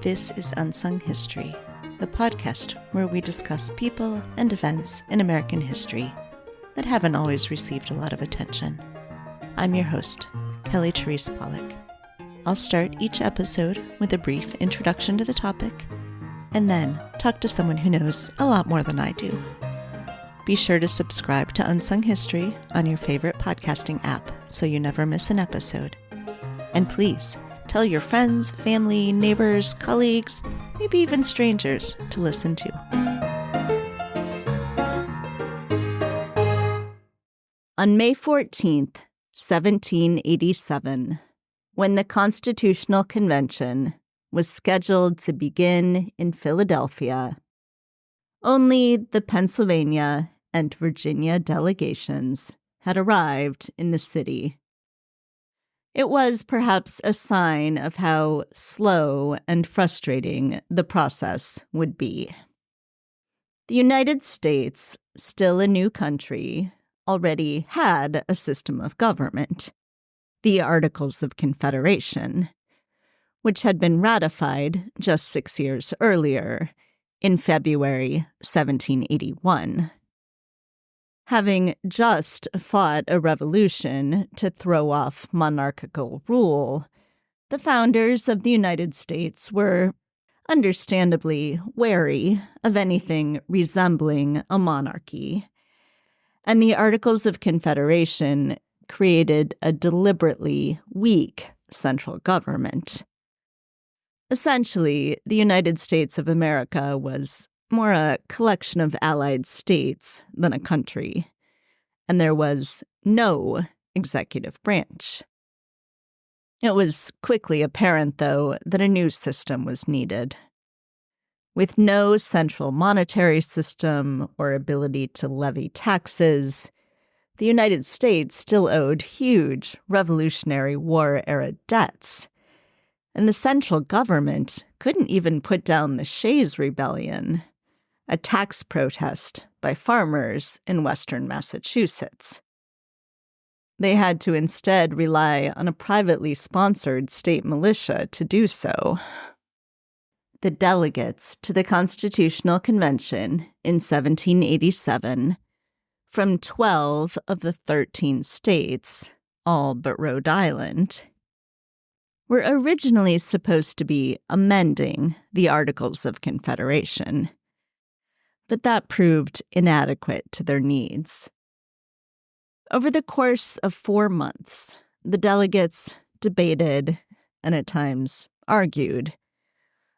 This is Unsung History, the podcast where we discuss people and events in American history that haven't always received a lot of attention. I'm your host, Kelly Therese Pollock. I'll start each episode with a brief introduction to the topic, and then talk to someone who knows a lot more than I do. Be sure to subscribe to Unsung History on your favorite podcasting app so you never miss an episode. And please, tell your friends, family, neighbors, colleagues, maybe even strangers to listen to. On May 14th, 1787, when the Constitutional Convention was scheduled to begin in Philadelphia, only the Pennsylvania and Virginia delegations had arrived in the city. It was perhaps a sign of how slow and frustrating the process would be. The United States, still a new country, already had a system of government, the Articles of Confederation, which had been ratified just 6 years earlier, in February 1781. Having just fought a revolution to throw off monarchical rule, the founders of the United States were understandably wary of anything resembling a monarchy, and the Articles of Confederation created a deliberately weak central government. Essentially, the United States of America was more a collection of allied states than a country, and there was no executive branch. It was quickly apparent, though, that a new system was needed. With no central monetary system or ability to levy taxes, the United States still owed huge Revolutionary War-era debts, and the central government couldn't even put down the Shays Rebellion, a tax protest by farmers in western Massachusetts. They had to instead rely on a privately sponsored state militia to do so. The delegates to the Constitutional Convention in 1787, from 12 of the 13 states, all but Rhode Island, were originally supposed to be amending the Articles of Confederation, but that proved inadequate to their needs. Over the course of 4 months, the delegates debated and at times argued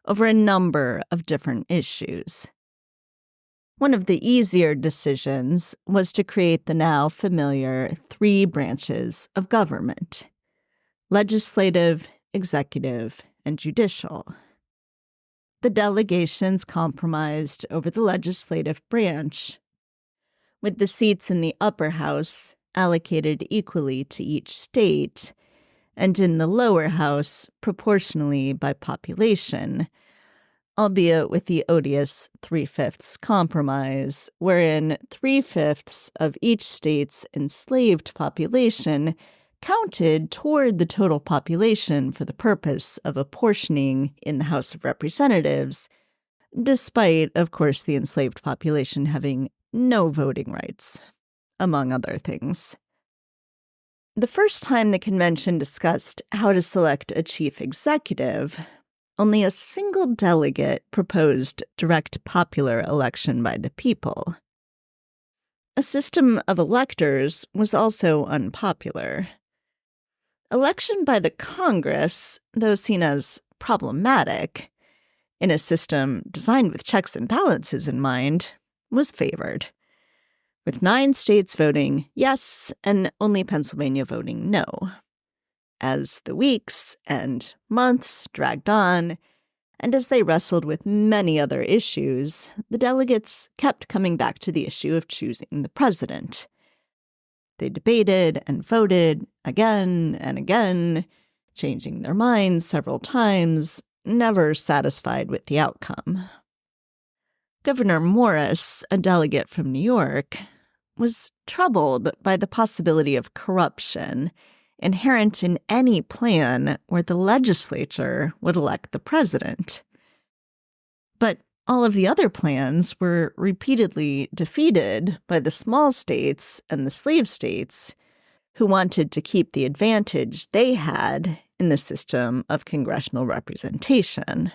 over a number of different issues. One of the easier decisions was to create the now familiar 3 branches of government: legislative, executive, and judicial. The delegations compromised over the legislative branch, with the seats in the upper house allocated equally to each state, and in the lower house proportionally by population, albeit with the odious 3/5 compromise, wherein 3/5 of each state's enslaved population counted toward the total population for the purpose of apportioning in the House of Representatives, despite, of course, the enslaved population having no voting rights, among other things. The first time the convention discussed how to select a chief executive, only a single delegate proposed direct popular election by the people. A system of electors was also unpopular. Election by the Congress, though seen as problematic, in a system designed with checks and balances in mind, was favored, with 9 states voting yes and only Pennsylvania voting no. As the weeks and months dragged on, and as they wrestled with many other issues, the delegates kept coming back to the issue of choosing the president. They debated and voted again and again, changing their minds several times, never satisfied with the outcome. Governor Morris, a delegate from New York, was troubled by the possibility of corruption inherent in any plan where the legislature would elect the president. But all of the other plans were repeatedly defeated by the small states and the slave states who wanted to keep the advantage they had in the system of congressional representation.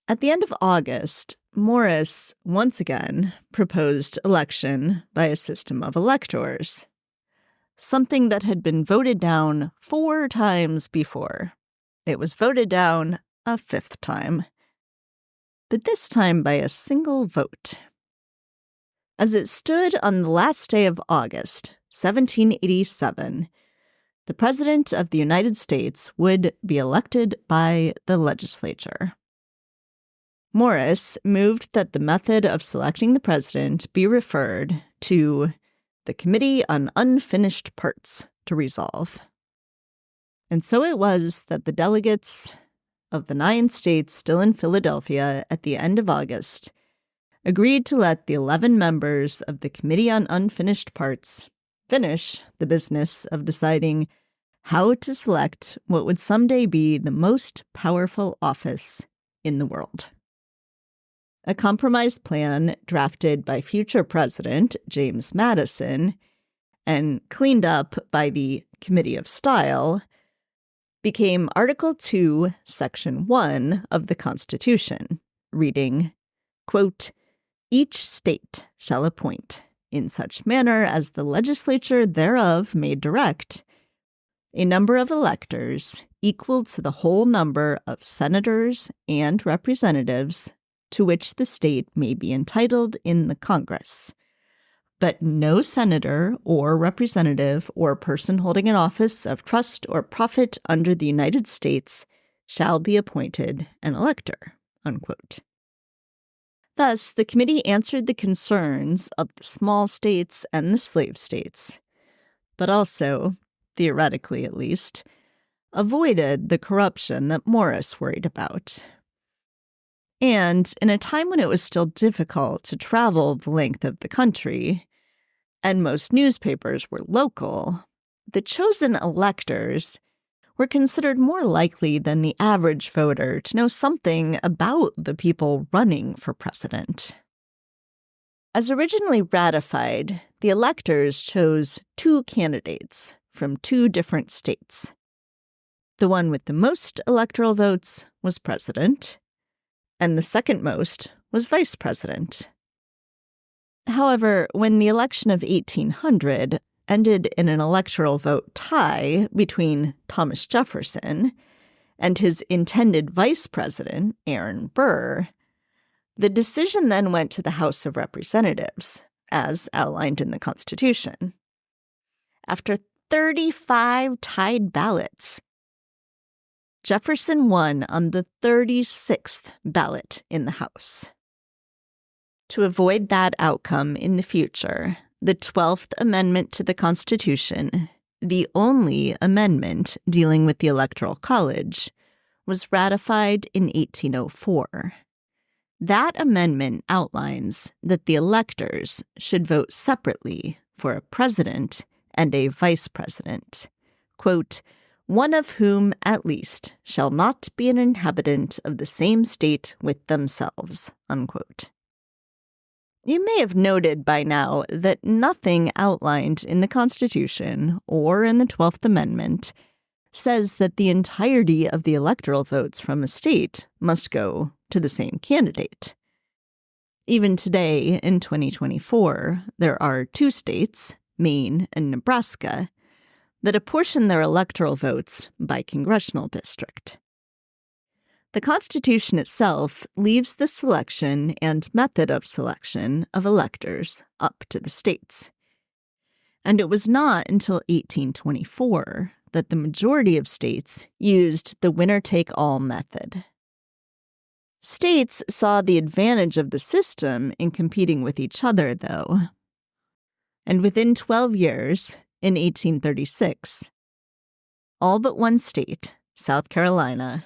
At the end of August, Morris once again proposed election by a system of electors, something that had been voted down 4 times before. It was voted down a 5th time, but this time by a single vote. As it stood on the last day of August, 1787, the President of the United States would be elected by the legislature. Morris moved that the method of selecting the president be referred to the Committee on Unfinished Parts to resolve. And so it was that the delegates of the 9 states still in Philadelphia at the end of August agreed to let the 11 members of the Committee on Unfinished Parts finish the business of deciding how to select what would someday be the most powerful office in the world. A compromise plan drafted by future President James Madison and cleaned up by the Committee of Style became Article 2, Section 1 of the Constitution, reading, quote, "Each state shall appoint, in such manner as the legislature thereof may direct, a number of electors equal to the whole number of senators and representatives to which the state may be entitled in the Congress. But no senator or representative or person holding an office of trust or profit under the United States shall be appointed an elector," unquote. Thus, the committee answered the concerns of the small states and the slave states, but also, theoretically at least, avoided the corruption that Morris worried about. And in a time when it was still difficult to travel the length of the country, and most newspapers were local, the chosen electors were considered more likely than the average voter to know something about the people running for president. As originally ratified, the electors chose 2 candidates from 2 different states. The one with the most electoral votes was president, and the second most was vice president. However, when the election of 1800 ended in an electoral vote tie between Thomas Jefferson and his intended vice president, Aaron Burr, the decision then went to the House of Representatives, as outlined in the Constitution. After 35 tied ballots, Jefferson won on the 36th ballot in the House. To avoid that outcome in the future, the 12th Amendment to the Constitution, the only amendment dealing with the Electoral College, was ratified in 1804. That amendment outlines that the electors should vote separately for a president and a vice president, quote, "one of whom at least shall not be an inhabitant of the same state with themselves," unquote. You may have noted by now that nothing outlined in the Constitution or in the 12th Amendment says that the entirety of the electoral votes from a state must go to the same candidate. Even today, in 2024, there are 2 states, Maine and Nebraska, that apportion their electoral votes by congressional district. The Constitution itself leaves the selection and method of selection of electors up to the states. And it was not until 1824 that the majority of states used the winner-take-all method. States saw the advantage of the system in competing with each other, though. And within 12 years, in 1836, all but 1 state, South Carolina,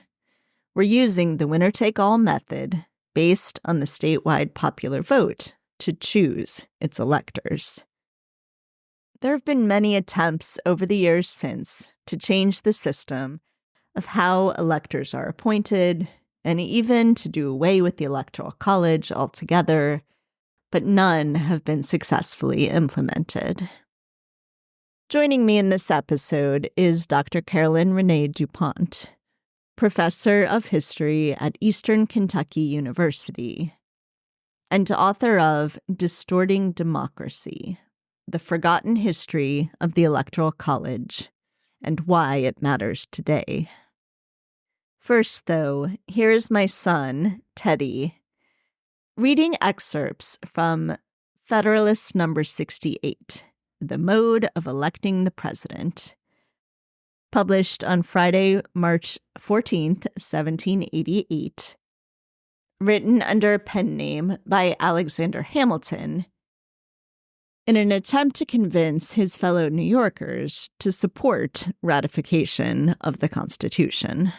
were using the winner-take-all method based on the statewide popular vote to choose its electors. There have been many attempts over the years since to change the system of how electors are appointed and even to do away with the Electoral College altogether, but none have been successfully implemented. Joining me in this episode is Dr. Carolyn Renee DuPont, professor of history at Eastern Kentucky University, and author of Distorting Democracy: The Forgotten History of the Electoral College and Why It Matters Today. First, though, here is my son, Teddy, reading excerpts from Federalist Number 68, The Mode of Electing the President, published on Friday, March 14th, 1788, written under a pen name by Alexander Hamilton, in an attempt to convince his fellow New Yorkers to support ratification of the Constitution.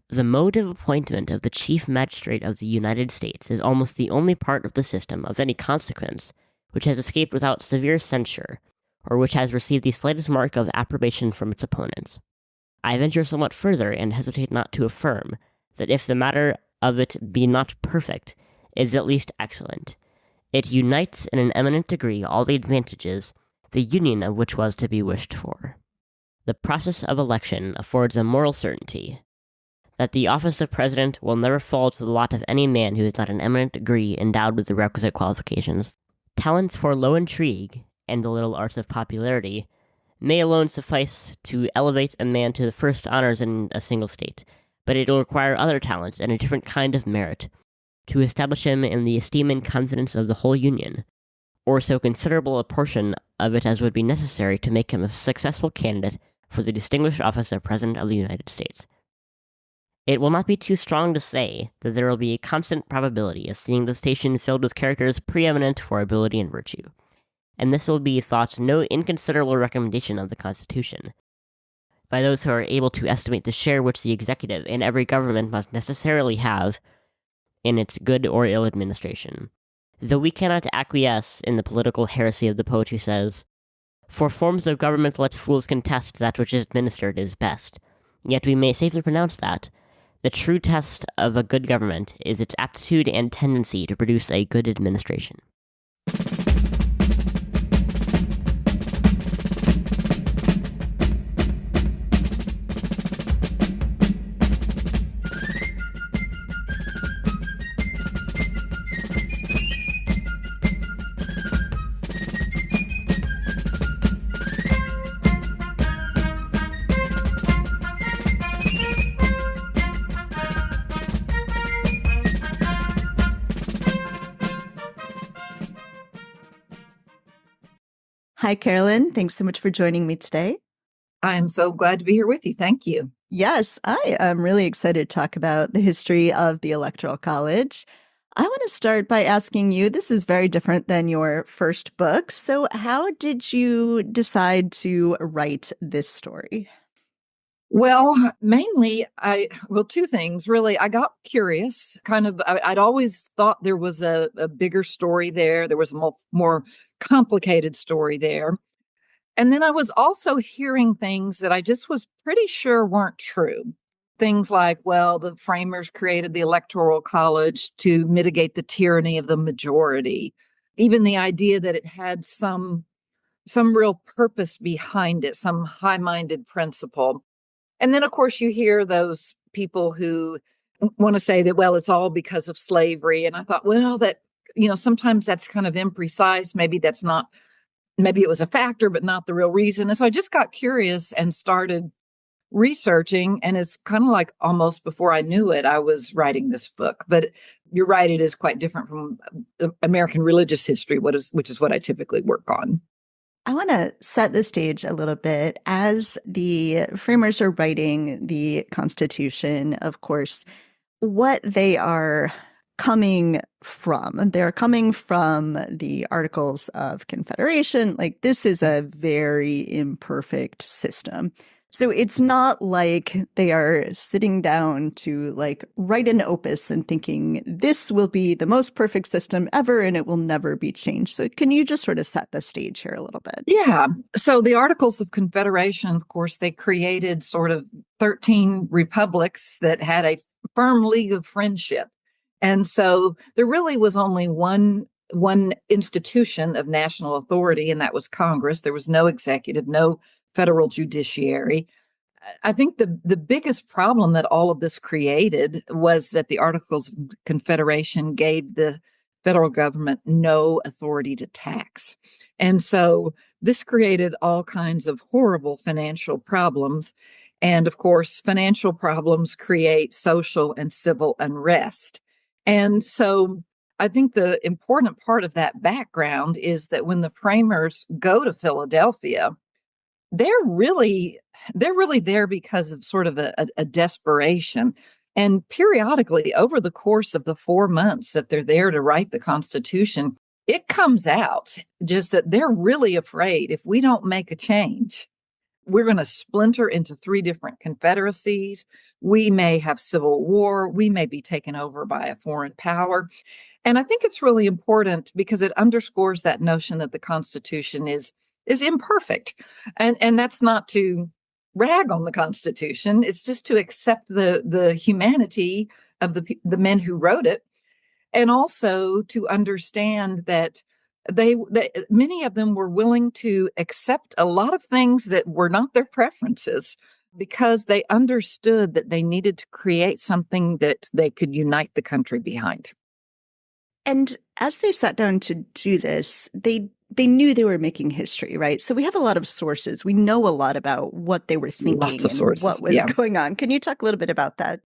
The mode of appointment of the Chief Magistrate of the United States is almost the only part of the system of any consequence which has escaped without severe censure, or which has received the slightest mark of approbation from its opponents. I venture somewhat further, and hesitate not to affirm, that if the matter of it be not perfect, it is at least excellent. It unites in an eminent degree all the advantages, the union of which was to be wished for. The process of election affords a moral certainty, that the office of president will never fall to the lot of any man who is not in eminent degree endowed with the requisite qualifications. Talents for low intrigue, and the little arts of popularity, may alone suffice to elevate a man to the first honors in a single state, but it will require other talents and a different kind of merit to establish him in the esteem and confidence of the whole Union, or so considerable a portion of it as would be necessary to make him a successful candidate for the distinguished office of President of the United States. It will not be too strong to say that there will be a constant probability of seeing the station filled with characters preeminent for ability and virtue, and this will be thought no inconsiderable recommendation of the Constitution, by those who are able to estimate the share which the executive in every government must necessarily have in its good or ill administration. Though we cannot acquiesce in the political heresy of the poet who says, "For forms of government let fools contest, that which is administered is best," yet we may safely pronounce that the true test of a good government is its aptitude and tendency to produce a good administration. Hi, Carolyn. Thanks so much for joining me today. I'm so glad to be here with you. Thank you. Yes, I am really excited to talk about the history of the Electoral College. I want to start by asking you, this is very different than your first book. So how did you decide to write this story? Well, mainly, two things really. I got curious, I'd always thought there was a bigger story there. There was a more complicated story there. And then I was also hearing things that I just was pretty sure weren't true. Things like, well, the framers created the Electoral College to mitigate the tyranny of the majority. Even the idea that it had some real purpose behind it, some high-minded principle. And then, of course, you hear those people who want to say that, well, it's all because of slavery. And I thought, well, sometimes that's kind of imprecise. Maybe it was a factor, but not the real reason. And so I just got curious and started researching. And it's kind of like almost before I knew it, I was writing this book. But you're right, it is quite different from American religious history, which is what I typically work on. I want to set the stage a little bit. As the framers are writing the Constitution, of course, what they are coming from. They're coming from the Articles of Confederation. Like, this is a very imperfect system. So it's not like they are sitting down to like write an opus and thinking this will be the most perfect system ever and it will never be changed. So can you just sort of set the stage here a little bit? Yeah. So the Articles of Confederation, of course, they created sort of 13 republics that had a firm league of friendship. And so there really was only one institution of national authority, and that was Congress. There was no executive, no federal judiciary. I think the biggest problem that all of this created was that the Articles of Confederation gave the federal government no authority to tax. And so this created all kinds of horrible financial problems. And of course, financial problems create social and civil unrest. And so I think the important part of that background is that when the framers go to Philadelphia, they're really they're really there because of sort of a desperation. And periodically, over the course of the 4 months that they're there to write the Constitution, it comes out just that they're really afraid if we don't make a change, we're going to splinter into three different confederacies. We may have civil war. We may be taken over by a foreign power. And I think it's really important because it underscores that notion that the Constitution is imperfect. And that's not to rag on the Constitution. It's just to accept the humanity of the men who wrote it, and also to understand that many of them were willing to accept a lot of things that were not their preferences because they understood that they needed to create something that they could unite the country behind. And as they sat down to do this, they knew they were making history, right? So we have a lot of sources. We know a lot about what they were Lots thinking of and what sources. was Yeah. going on. Can you talk a little bit about that?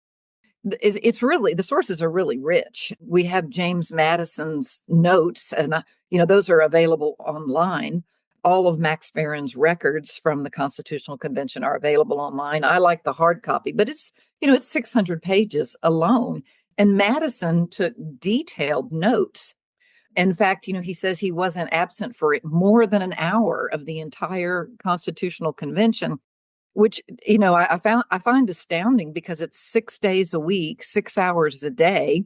It's really, the sources are really rich. We have James Madison's notes, and those are available online. All of Max Farron's records from the Constitutional Convention are available online. I like the hard copy, but it's 600 pages alone. And Madison took detailed notes. In fact, he says he wasn't absent for more than an hour of the entire Constitutional Convention, which I find astounding because it's 6 days a week, 6 hours a day.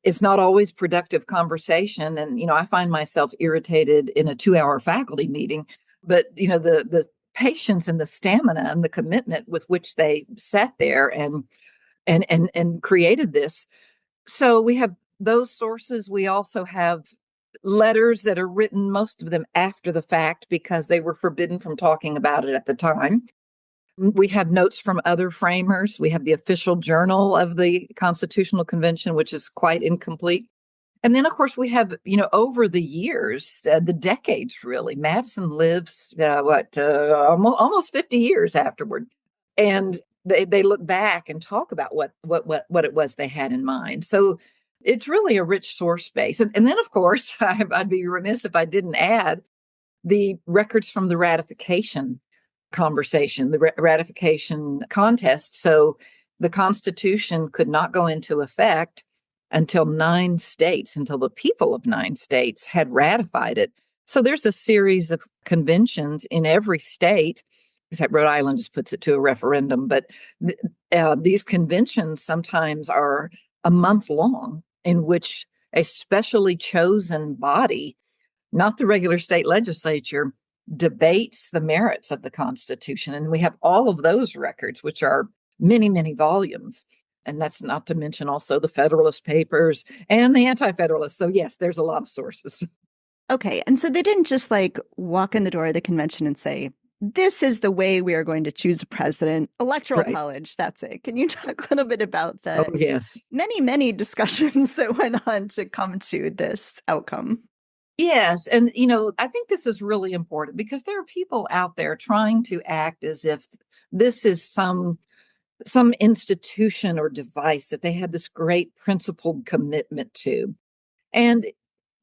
It's not always productive conversation, and I find myself irritated in a 2-hour faculty meeting. But the patience and the stamina and the commitment with which they sat there and created this. So we have those sources. We also have letters that are written, most of them after the fact, because they were forbidden from talking about it at the time. We have notes from other framers. We have the official journal of the Constitutional Convention, which is quite incomplete. And then, of course, we have, over the years, the decades, really. Madison lives, almost 50 years afterward. And they look back and talk about what it was they had in mind. So it's really a rich source space. And then, of course, I'd be remiss if I didn't add the records from the ratification conversation, the ratification contest. So the Constitution could not go into effect until until the people of 9 states had ratified it. So there's a series of conventions in every state, except Rhode Island just puts it to a referendum. But these conventions sometimes are a month long, in which a specially chosen body, not the regular state legislature, debates the merits of the Constitution. And we have all of those records, which are many, many volumes. And that's not to mention also the Federalist Papers and the Anti-Federalists. So yes, there's a lot of sources. Okay. And so they didn't just like walk in the door of the convention and say, this is the way we are going to choose a president. Electoral Right. college, that's it. Can you talk a little bit about the Oh, yes. many, many discussions that went on to come to this outcome? Yes. And, I think this is really important because there are people out there trying to act as if this is some institution or device that they had this great principled commitment to. And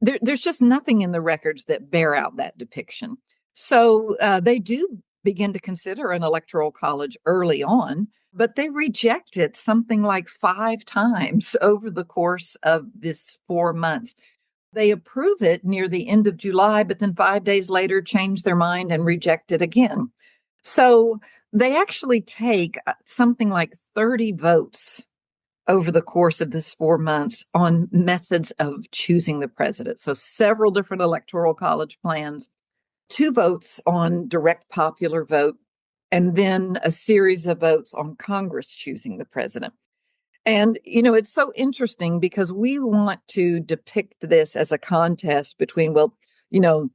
there's just nothing in the records that bear out that depiction. So they do begin to consider an electoral college early on, but they reject it something like 5 times over the course of this 4 months. They approve it near the end of July, but then 5 days later change their mind and reject it again. So they actually take something like 30 votes over the course of this 4 months on methods of choosing the president. So several different electoral college plans, 2 votes on direct popular vote, and then a series of votes on Congress choosing the president. And, it's so interesting because we want to depict this as a contest between, well, you know,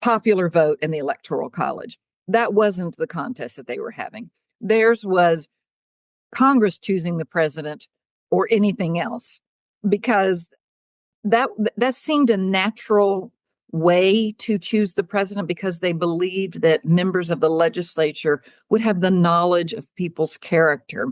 popular vote and the Electoral College. That wasn't the contest that they were having. Theirs was Congress choosing the president or anything else, because that seemed a natural way to choose the president, because they believed that members of the legislature would have the knowledge of people's character,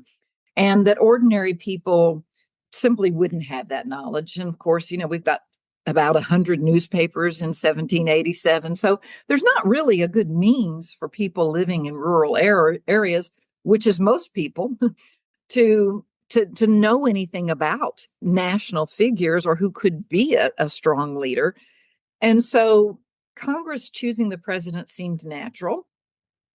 and that ordinary people simply wouldn't have that knowledge. And of course, we've got about 100 newspapers in 1787. So there's not really a good means for people living in rural areas, which is most people, to know anything about national figures or who could be a strong leader. And so Congress choosing the president seemed natural.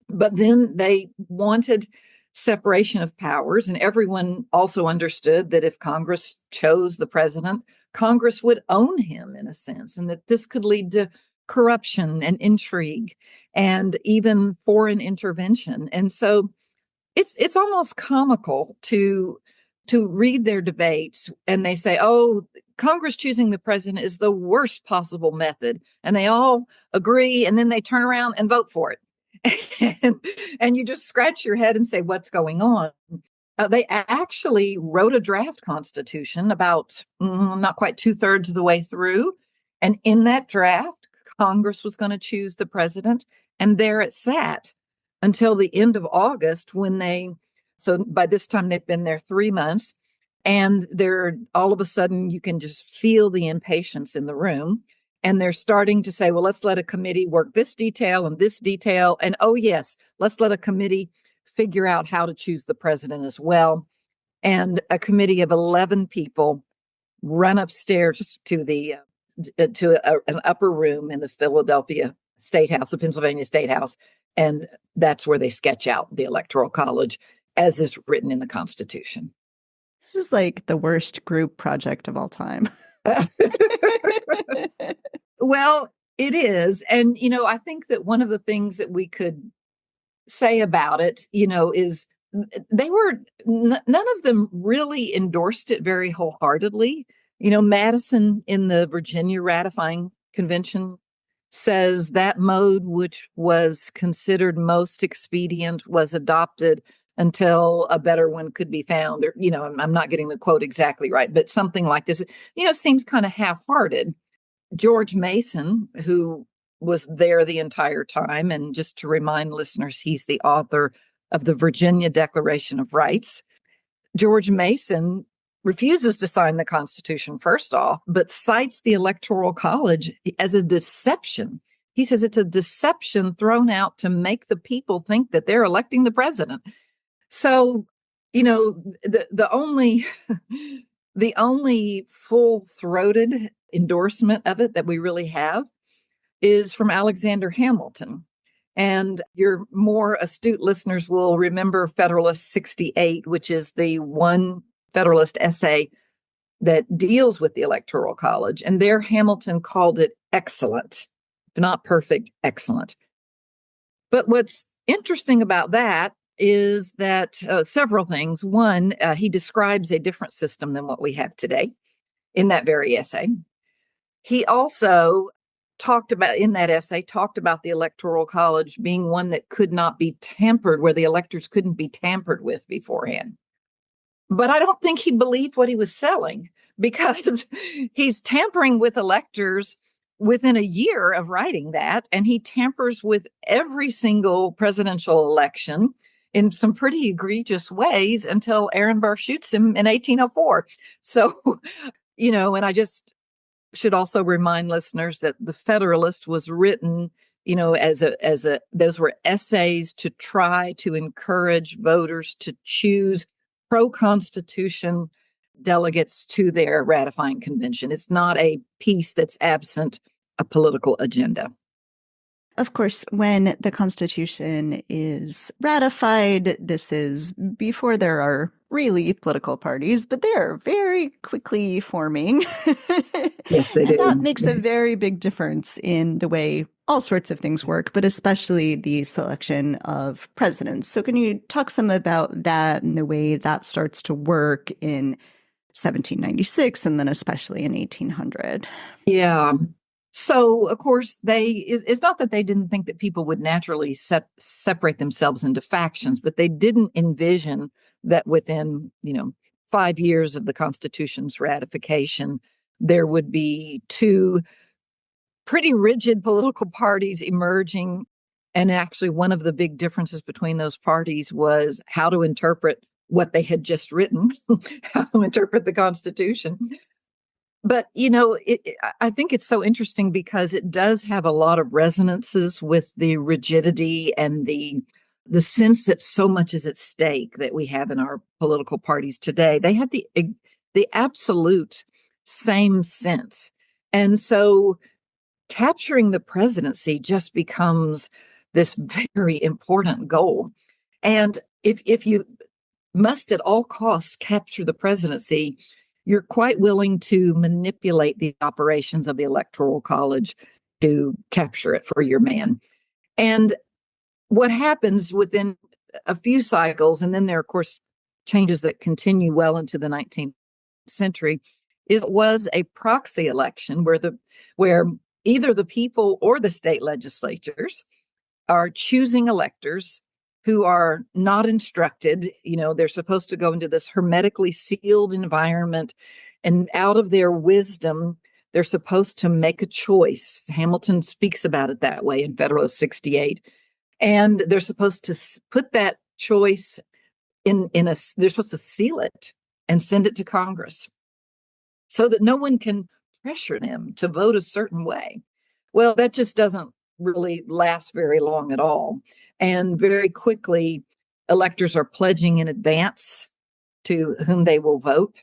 But then they wanted separation of powers, and everyone also understood that if Congress chose the president, Congress would own him in a sense, and that this could lead to corruption and intrigue and even foreign intervention. And so it's almost comical to read their debates, and they say, "Oh, Congress choosing the president is the worst possible method," and they all agree, and then they turn around and vote for it. and, and you just scratch your head and say, what's going on? They actually wrote a draft constitution about not quite 2/3 of the way through. And in that draft, Congress was going to choose the president. And there it sat until the end of August, so by this time they've been there 3 months. And they're all of a sudden, you can just feel the impatience in the room. And they're starting to say, well, let's let a committee work this detail and this detail. And oh, yes, let's let a committee figure out how to choose the president as well. And a committee of 11 people run upstairs to an upper room in the Philadelphia State House, the Pennsylvania State House. And that's where they sketch out the Electoral College as is written in the Constitution. This is like the worst group project of all time. Well, it is. And, I think that one of the things that we could say about it, is none of them really endorsed it very wholeheartedly. Madison in the Virginia ratifying convention says that mode which was considered most expedient was adopted until a better one could be found. Or, I'm not getting the quote exactly right, but something like this, seems kind of half-hearted. George Mason, who was there the entire time, and just to remind listeners, he's the author of the Virginia Declaration of Rights. George Mason refuses to sign the Constitution, first off, but cites the Electoral College as a deception. He says it's a deception thrown out to make the people think that they're electing the president. So, the only the only full-throated endorsement of it that we really have is from Alexander Hamilton. And your more astute listeners will remember Federalist 68, which is the one Federalist essay that deals with the Electoral College. And there Hamilton called it excellent, not perfect, excellent. But what's interesting about that is that several things. One, he describes a different system than what we have today in that very essay. He also talked about the Electoral College being one that could not be tampered, where the electors couldn't be tampered with beforehand. But I don't think he believed what he was selling, because he's tampering with electors within a year of writing that, and he tampers with every single presidential election in some pretty egregious ways until Aaron Burr shoots him in 1804. So, and I just should also remind listeners that the Federalist was written, those were essays to try to encourage voters to choose pro-Constitution delegates to their ratifying convention. It's not a piece that's absent a political agenda. Of course, when the Constitution is ratified, this is before there are really political parties, but they are very quickly forming. Yes, they And that do. makes a very big difference in the way all sorts of things work, but especially the selection of presidents. So, can you talk some about that and the way that starts to work in 1796 and then especially in 1800? Yeah. So, of course, it's not that they didn't think that people would naturally separate themselves into factions, but they didn't envision that within, 5 years of the Constitution's ratification, there would be two pretty rigid political parties emerging. And actually, one of the big differences between those parties was how to interpret what they had just written, how to interpret the Constitution. But I think it's so interesting because it does have a lot of resonances with the rigidity and the sense that so much is at stake that we have in our political parties today. They had the absolute same sense, and so capturing the presidency just becomes this very important goal. And if you must at all costs capture the presidency, you're quite willing to manipulate the operations of the Electoral College to capture it for your man. And what happens within a few cycles, and then there are, of course, changes that continue well into the 19th century, it was a proxy election where either the people or the state legislatures are choosing electors who are not instructed. They're supposed to go into this hermetically sealed environment, and out of their wisdom, they're supposed to make a choice. Hamilton speaks about it that way in Federalist 68. And they're supposed to put that choice they're supposed to seal it and send it to Congress so that no one can pressure them to vote a certain way. Well, that just doesn't really last very long at all. And very quickly, electors are pledging in advance to whom they will vote.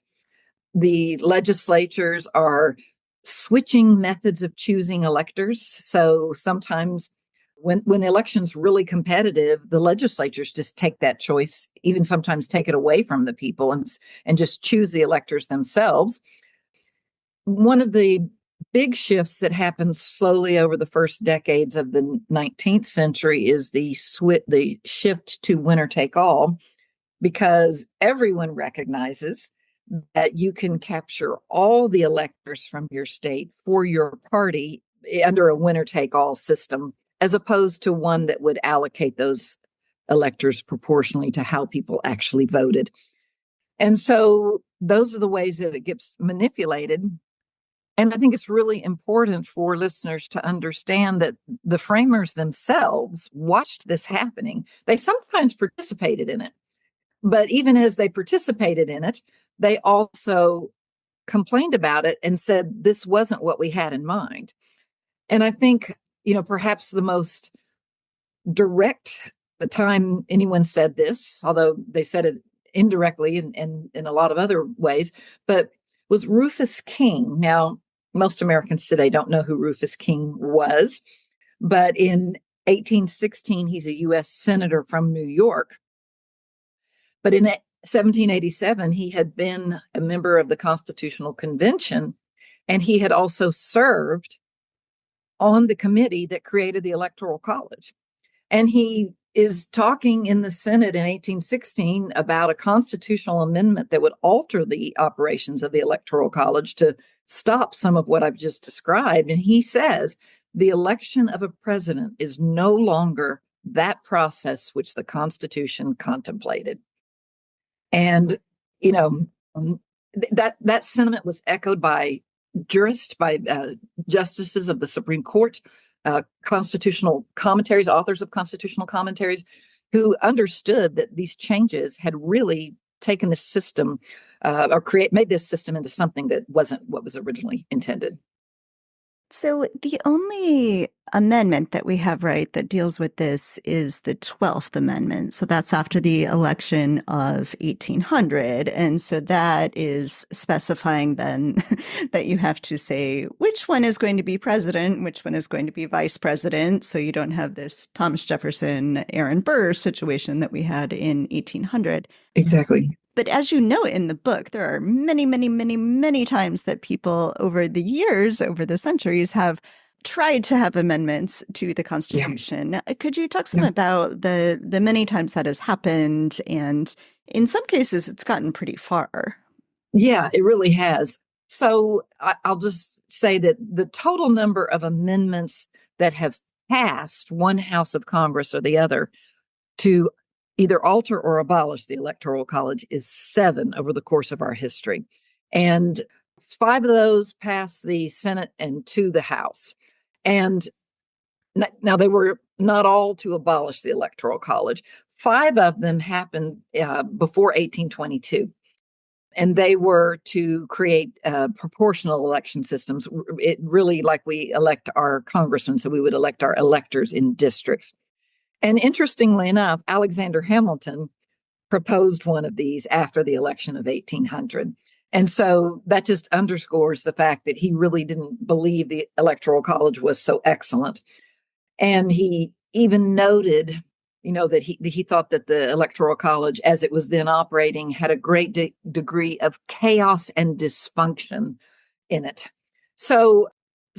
The legislatures are switching methods of choosing electors. So sometimes when the election's really competitive, the legislatures just take that choice, even sometimes take it away from the people and just choose the electors themselves. One of the big shifts that happens slowly over the first decades of the 19th century is the shift to winner take all, because everyone recognizes that you can capture all the electors from your state for your party under a winner take all system, as opposed to one that would allocate those electors proportionally to how people actually voted. And so those are the ways that it gets manipulated. And I think it's really important for listeners to understand that the framers themselves watched this happening. They sometimes participated in it, but even as they participated in it, they also complained about it and said, this wasn't what we had in mind. And I think, perhaps the most direct the time anyone said this, although they said it indirectly and in a lot of other ways, but was Rufus King. Now, most Americans today don't know who Rufus King was, but in 1816, he's a U.S. Senator from New York. But in 1787, he had been a member of the Constitutional Convention, and he had also served on the committee that created the Electoral College. And he is talking in the Senate in 1816 about a constitutional amendment that would alter the operations of the Electoral College to stop some of what I've just described. And he says the election of a president is no longer that process which the Constitution contemplated. And, that sentiment was echoed by jurists, by justices of the Supreme Court, constitutional commentaries, authors of constitutional commentaries, who understood that these changes had really taken the system made this system into something that wasn't what was originally intended. So the only amendment that we have, right, that deals with this is the 12th Amendment. So that's after the election of 1800. And so that is specifying then that you have to say which one is going to be president, which one is going to be vice president. So you don't have this Thomas Jefferson, Aaron Burr situation that we had in 1800. Exactly. But as you know in the book, there are many, many, many, many times that people over the years, over the centuries, have tried to have amendments to the Constitution. Could you talk some about the many times that has happened? And in some cases, it's gotten pretty far. Yeah, it really has. So I'll just say that the total number of amendments that have passed one house of Congress or the other to either alter or abolish the Electoral College is 7 over the course of our history. And 5 of those passed the Senate and 2 the House. And now they were not all to abolish the Electoral College. 5 of them happened before 1822. And they were to create proportional election systems. It really like we elect our congressmen, so we would elect our electors in districts. And interestingly enough, Alexander Hamilton proposed one of these after the election of 1800. And so that just underscores the fact that he really didn't believe the Electoral College was so excellent. And he even noted, that he thought that the Electoral College, as it was then operating, had a great degree of chaos and dysfunction in it. So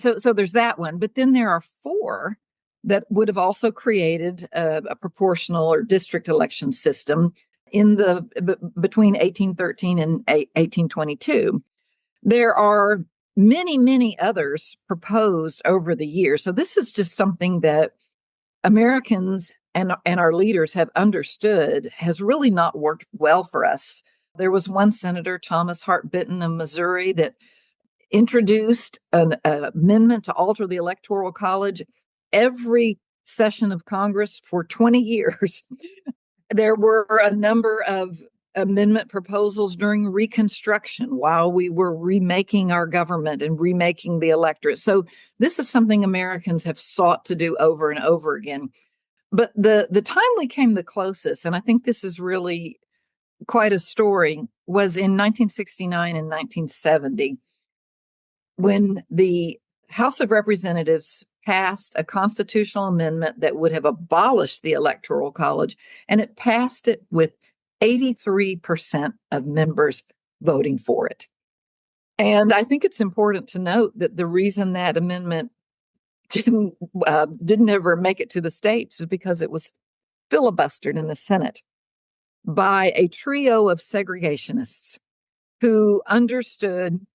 there's that one. But then there are 4 that would have also created a proportional or district election system in between 1813 and 1822. There are many, many others proposed over the years. So this is just something that Americans and our leaders have understood has really not worked well for us. There was one senator, Thomas Hart Benton of Missouri, that introduced an amendment to alter the Electoral College every session of Congress for 20 years. There were a number of amendment proposals during Reconstruction while we were remaking our government and remaking the electorate. So this is something Americans have sought to do over and over again. But the time we came the closest, and I think this is really quite a story, was in 1969 and 1970, when the House of Representatives passed a constitutional amendment that would have abolished the Electoral College, and it passed it with 83% of members voting for it. And I think it's important to note that the reason that amendment didn't ever make it to the states is because it was filibustered in the Senate by a trio of segregationists who understood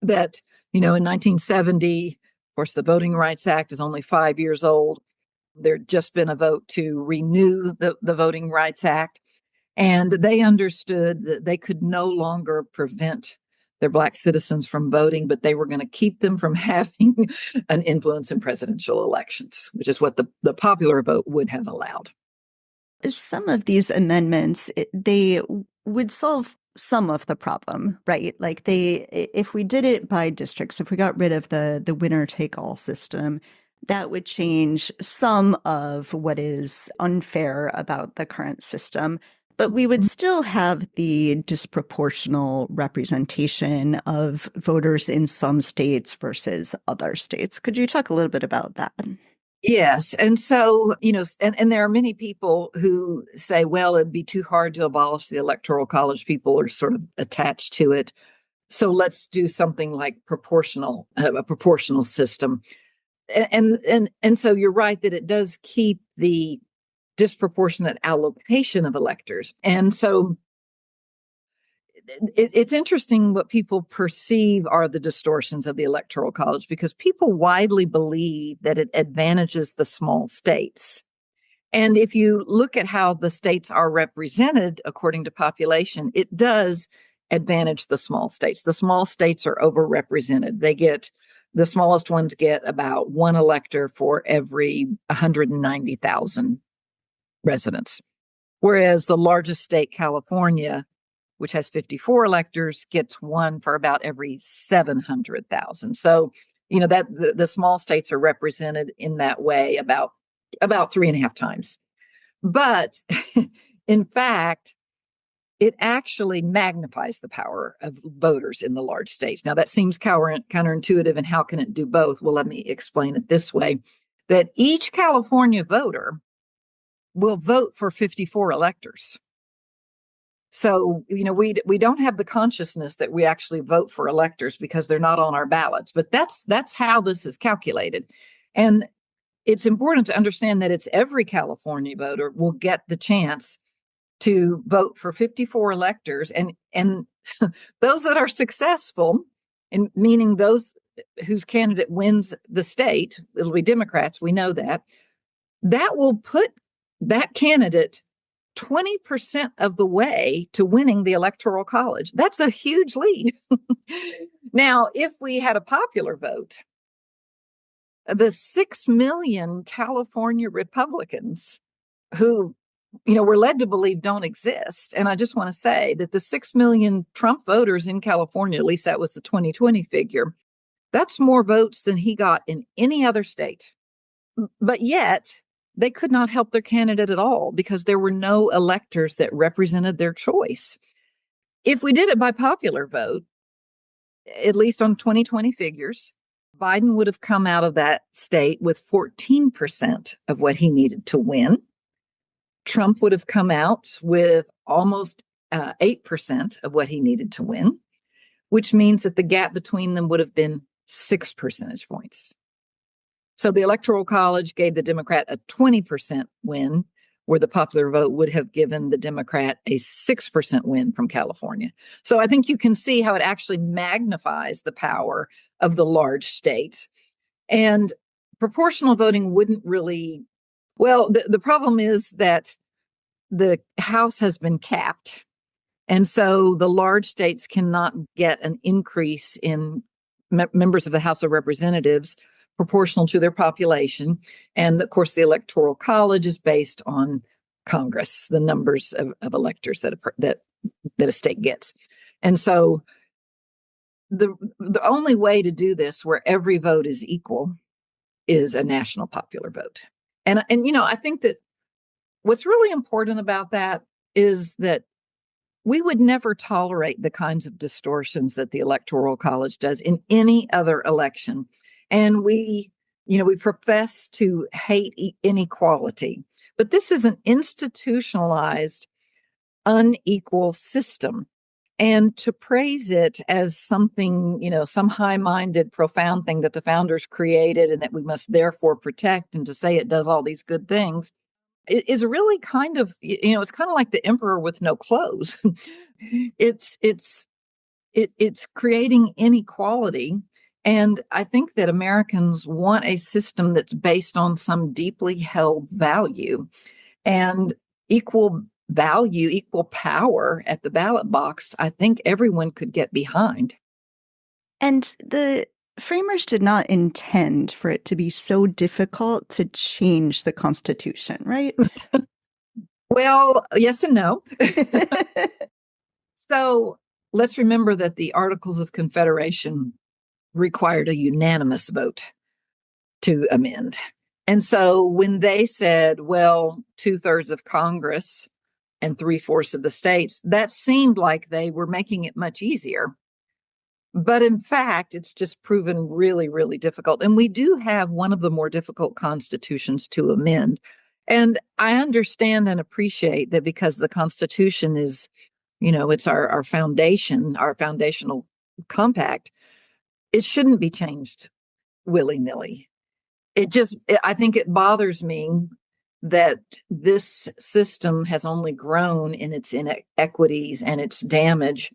that, in 1970, of course, the Voting Rights Act is only 5 years old. There'd just been a vote to renew the Voting Rights Act. And they understood that they could no longer prevent their Black citizens from voting, but they were going to keep them from having an influence in presidential elections, which is what the popular vote would have allowed. Some of these amendments, they would solve some of the problem, right? Like if we did it by districts, if we got rid of the winner take all system, that would change some of what is unfair about the current system. But we would still have the disproportional representation of voters in some states versus other states. Could you talk a little bit about that? Yes. And so, and there are many people who say, well, it'd be too hard to abolish the Electoral College. People are sort of attached to it. So let's do something like a proportional system. And so you're right that it does keep the disproportionate allocation of electors. And so it's interesting what people perceive are the distortions of the Electoral College, because people widely believe that it advantages the small states. And if you look at how the states are represented according to population, it does advantage the small states. The small states are overrepresented. The smallest ones get about 1 elector for every 190,000 residents. Whereas the largest state, California, which has 54 electors, gets 1 for about every 700,000. So that the small states are represented in that way about 3.5 times. But in fact, it actually magnifies the power of voters in the large states. Now, that seems counterintuitive, and how can it do both? Well, let me explain it this way, that each California voter will vote for 54 electors. So, we don't have the consciousness that we actually vote for electors because they're not on our ballots, but that's how this is calculated. And it's important to understand that it's every California voter will get the chance to vote for 54 electors, and those that are successful, and meaning those whose candidate wins the state, it'll be Democrats, we know that will put that candidate 20% of the way to winning the Electoral College. That's a huge lead. Now, if we had a popular vote, the 6 million California Republicans who we're led to believe don't exist. And I just want to say that the 6 million Trump voters in California, at least that was the 2020 figure, that's more votes than he got in any other state. But yet they could not help their candidate at all because there were no electors that represented their choice. If we did it by popular vote, at least on 2020 figures, Biden would have come out of that state with 14% of what he needed to win. Trump would have come out with almost 8% of what he needed to win, which means that the gap between them would have been 6 percentage points. So the Electoral College gave the Democrat a 20% win, where the popular vote would have given the Democrat a 6% win from California. So I think you can see how it actually magnifies the power of the large states. And proportional voting wouldn't really, well, the problem is that the House has been capped. And so the large states cannot get an increase in members of the House of Representatives proportional to their population. And of course, the Electoral College is based on Congress, the numbers of electors that a state gets. And so the only way to do this where every vote is equal is a national popular vote. And I think that what's really important about that is that we would never tolerate the kinds of distortions that the Electoral College does in any other election. And we profess to hate inequality, but this is an institutionalized, unequal system. And to praise it as something, some high-minded, profound thing that the founders created and that we must therefore protect, and to say it does all these good things, is really kind of, it's kind of like the emperor with no clothes. It's creating inequality. And I think that Americans want a system that's based on some deeply held value, and equal value, equal power at the ballot box. I think everyone could get behind. And the framers did not intend for it to be so difficult to change the Constitution, right? Well, yes and no. So let's remember that the Articles of Confederation required a unanimous vote to amend. And so when they said, well, 2/3 of Congress and 3/4 of the states, that seemed like they were making it much easier. But in fact, it's just proven really, really difficult. And we do have one of the more difficult constitutions to amend. And I understand and appreciate that, because the Constitution is, it's our foundation, our foundational compact. It shouldn't be changed willy-nilly. I think it bothers me that this system has only grown in its inequities and its damage,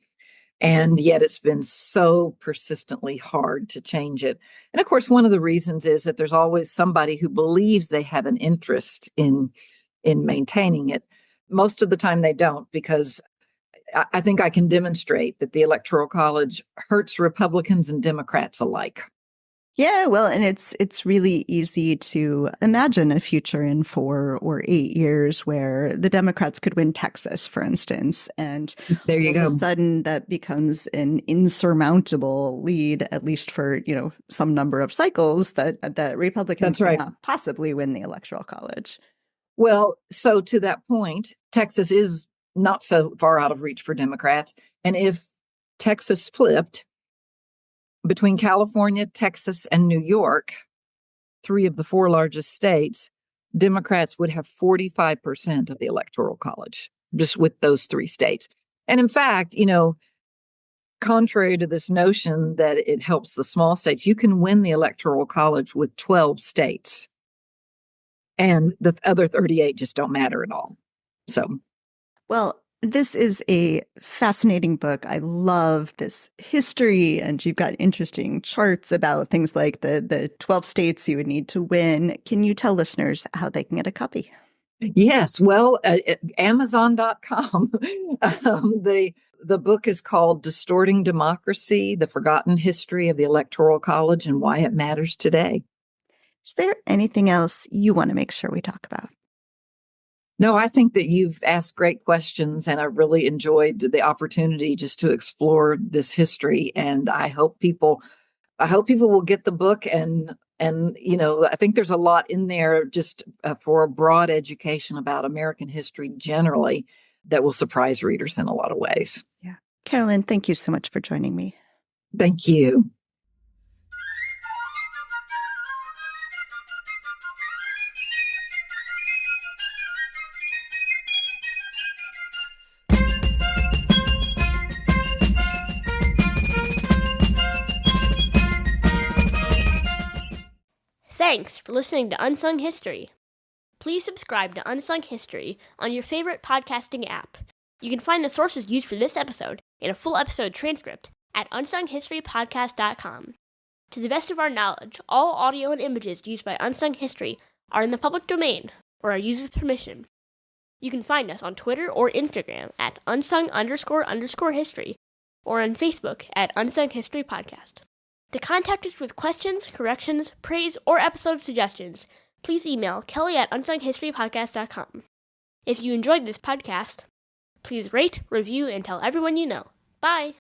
and yet it's been so persistently hard to change it. And of course, one of the reasons is that there's always somebody who believes they have an interest in maintaining it. Most of the time they don't, because I think I can demonstrate that the Electoral College hurts Republicans and Democrats alike. Yeah, well, and it's really easy to imagine a future in 4 or 8 years where the Democrats could win Texas, for instance, and There you all of a go. sudden that becomes an insurmountable lead, at least for, some number of cycles that Republicans That's right. cannot possibly win the Electoral College. Well, so to that point, Texas is not so far out of reach for Democrats. And if Texas flipped between California, Texas, and New York, three of the four largest states, Democrats would have 45% of the Electoral College just with those three states. And in fact, contrary to this notion that it helps the small states, you can win the Electoral College with 12 states. And the other 38 just don't matter at all. So, Well, this is a fascinating book. I love this history, and you've got interesting charts about things like the 12 states you would need to win. Can you tell listeners how they can get a copy? yes, well, Amazon.com. The book is called Distorting Democracy, The Forgotten History of the Electoral College and Why It Matters Today. Is there anything else you want to make sure we talk about? No, I think that you've asked great questions, and I really enjoyed the opportunity just to explore this history. And I hope people will get the book, and I think there's a lot in there just for a broad education about American history generally that will surprise readers in a lot of ways. Yeah. Carolyn, thank you so much for joining me. Thank you. Thanks for listening to Unsung History. Please subscribe to Unsung History on your favorite podcasting app. You can find the sources used for this episode and a full episode transcript at unsunghistorypodcast.com. To the best of our knowledge, all audio and images used by Unsung History are in the public domain or are used with permission. You can find us on Twitter or Instagram at unsung__history or on Facebook at Unsung History Podcast. To contact us with questions, corrections, praise, or episode suggestions, please email Kelly at unsunghistorypodcast.com. If you enjoyed this podcast, please rate, review, and tell everyone you know. Bye!